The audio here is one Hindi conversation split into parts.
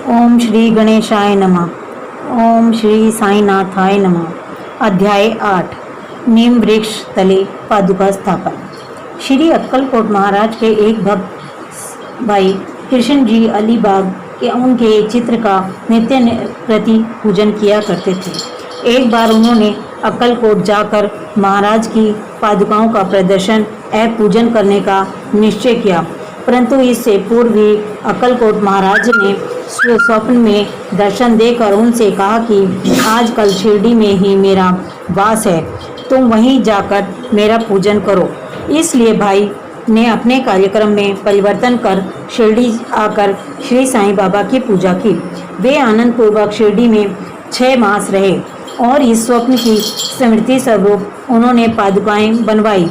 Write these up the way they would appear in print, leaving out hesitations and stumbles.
ओम श्री गणेशाय नमः। ओम श्री साईनाथाय नमः। अध्याय 8 नीम वृक्ष तले पादुका स्थापन। श्री अक्कलकोट महाराज के एक भक्त भाई कृष्ण जी अलीबाग के उनके चित्र का नित्य प्रति पूजन किया करते थे। एक बार उन्होंने अक्कलकोट जाकर महाराज की पादुकाओं का प्रदर्शन एवं पूजन करने का निश्चय किया, परंतु इससे पूर्व ही अक्कलकोट महाराज ने स्वप्न में दर्शन देकर उनसे कहा कि आजकल शिरडी में ही मेरा वास है, तुम वहीं जाकर मेरा पूजन करो। इसलिए भाई ने अपने कार्यक्रम में परिवर्तन कर शिरडी आकर श्री साईं बाबा की पूजा की। वे आनंद पूर्वक शिरडी में 6 मास रहे और इस स्वप्न की स्मृति स्वरूप उन्होंने पादुकाएं बनवाई।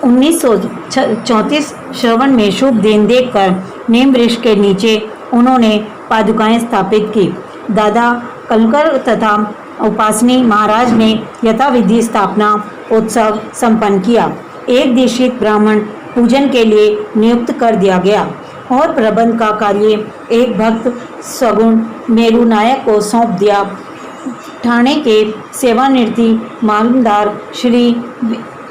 1934 श्रवण में शुभ दिन देखकर नीम वृक्ष के नीचे उन्होंने पादुकाएं स्थापित की। दादा कलकर तथा उपासनी महाराज ने यथाविधि स्थापना उत्सव संपन्न किया। एक दीक्षित ब्राह्मण पूजन के लिए नियुक्त कर दिया गया और प्रबंध का कार्य एक भक्त सगुण मेरू नायक को सौंप दिया। ठाणे के सेवानिवृत्त मालूमदार श्री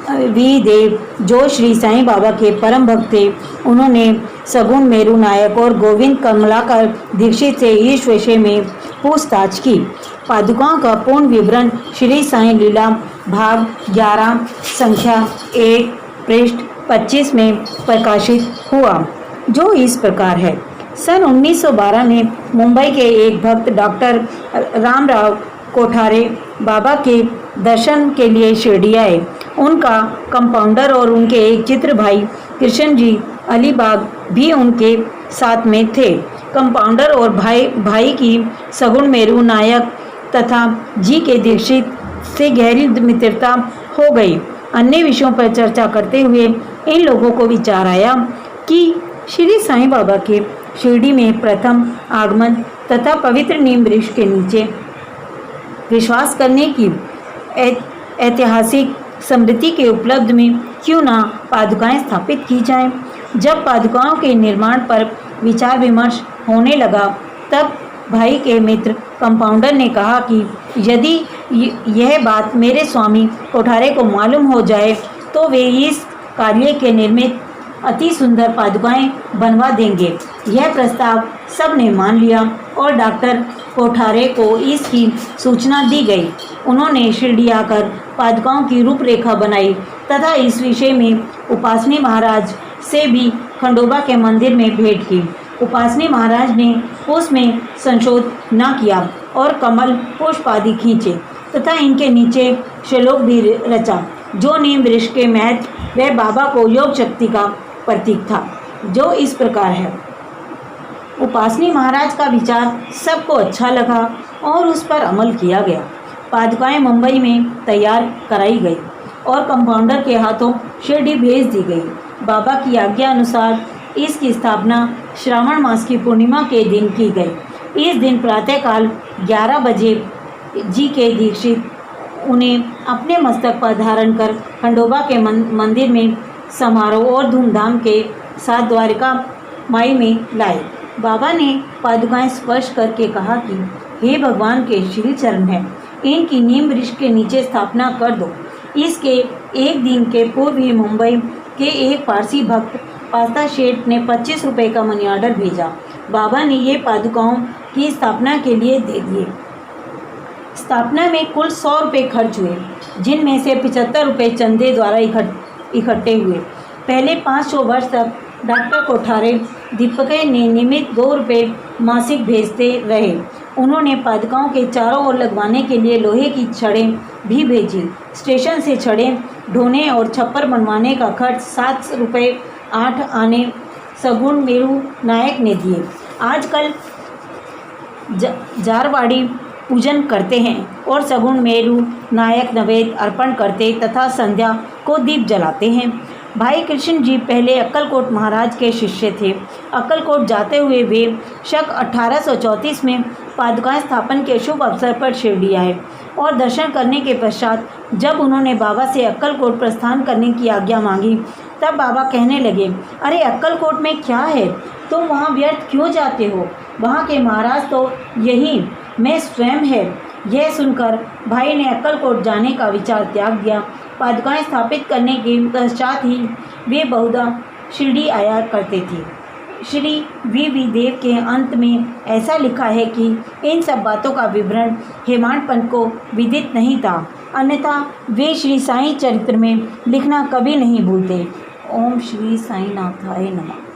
वी देव, जो श्री साईं बाबा के परम भक्त थे, उन्होंने सगुण मेरू नायक और गोविंद कमलाकर दीक्षित से इस विषय में पूछताछ की। पादुकाओं का पूर्ण विवरण श्री साईं लीला भाग 11 संख्या 1 पृष्ठ 25 में प्रकाशित हुआ, जो इस प्रकार है। सन 1912 में मुंबई के एक भक्त डॉक्टर रामराव कोठारे बाबा के दर्शन के लिए शिरडी आए। उनका कंपाउंडर और उनके एक चित्र भाई कृष्ण जी अलीबाग भी उनके साथ में थे। कंपाउंडर और भाई की सगुण मेरू नायक तथा जी के दीक्षित से गहरी मित्रता हो गई। अन्य विषयों पर चर्चा करते हुए इन लोगों को विचार आया कि श्री साईं बाबा के शिरडी में प्रथम आगमन तथा पवित्र नीम वृक्ष के नीचे विश्वास करने की ऐतिहासिक स्मृति के उपलब्ध में क्यों ना पादुकाएं स्थापित की जाएं। जब पादुकाओं के निर्माण पर विचार विमर्श होने लगा, तब भाई के मित्र कंपाउंडर ने कहा कि यदि यह बात मेरे स्वामी कोठारे को मालूम हो जाए तो वे इस कार्य के निर्मित अति सुंदर पादुकाएं बनवा देंगे। यह प्रस्ताव सबने मान लिया और डॉक्टर कोठारे को इसकी सूचना दी गई। उन्होंने शिरडी आकर पादुकाओं की रूपरेखा बनाई तथा इस विषय में उपासनी महाराज से भी खंडोबा के मंदिर में भेंट की। उपासनी महाराज ने उसमें संशोध न किया और कमल पुष्प आदि खींचे तथा इनके नीचे श्लोक भी रचा, जो नीम वृक्ष के महत्व व बाबा को योग शक्ति का प्रतीक था, जो इस प्रकार है। उपासनी महाराज का विचार सबको अच्छा लगा और उस पर अमल किया गया। पादुकाएं मुंबई में तैयार कराई गई और कंपाउंडर के हाथों शिरडी भेज दी गई। बाबा की आज्ञा अनुसार इसकी स्थापना श्रावण मास की पूर्णिमा के दिन की गई। इस दिन प्रातःकाल 11 बजे जी के दीक्षित उन्हें अपने मस्तक पर धारण कर खंडोबा के मंदिर में समारोह और धूमधाम के साथ द्वारिका माई में लाए। बाबा ने पादुकाएं स्पर्श करके कहा कि हे भगवान के श्री चरण है, इनकी नीम वृक्ष के नीचे स्थापना कर दो। इसके एक दिन के पूर्व ही मुंबई के एक पारसी भक्त पास्ता शेठ ने 25 रुपये का मनी ऑर्डर भेजा। बाबा ने ये पादुकाओं की स्थापना के लिए दे दिए। स्थापना में कुल 100 रुपये खर्च हुए, जिनमें से 75 रुपये चंदे द्वारा इकट्ठे हुए। पहले 500 वर्ष तक डॉक्टर कोठारे दीपके ने नियमित 2 रुपये मासिक भेजते रहे। उन्होंने पादुकाओं के चारों ओर लगवाने के लिए लोहे की छड़ें भी भेजी। स्टेशन से छड़ें ढोने और छप्पर बनवाने का खर्च 7 रुपये 8 आने सगुण मेरू नायक ने दिए। आजकल जारवाड़ी पूजन करते हैं और सगुण मेरू नायक नैवेद्य अर्पण करते तथा संध्या को दीप जलाते हैं। भाई कृष्ण जी पहले अक्कलकोट महाराज के शिष्य थे। अक्कलकोट जाते हुए वे शक 1834 में पादुकाएं स्थापन के शुभ अवसर पर शिरडी आए और दर्शन करने के पश्चात जब उन्होंने बाबा से अक्कलकोट प्रस्थान करने की आज्ञा मांगी, तब बाबा कहने लगे, अरे अक्कलकोट में क्या है, तुम वहाँ व्यर्थ क्यों जाते हो? वहाँ के महाराज तो यही मैं स्वयं है। यह सुनकर भाई ने अक्कलकोट जाने का विचार त्याग दिया। पादुकाएं स्थापित करने के पश्चात ही वे बहुधा शिरडी आया करते थे। श्री वी देव के अंत में ऐसा लिखा है कि इन सब बातों का विवरण हेमाड पंत को विदित नहीं था, अन्यथा वे श्री साईं चरित्र में लिखना कभी नहीं भूलते। ओम श्री साईं नाथाय नमः।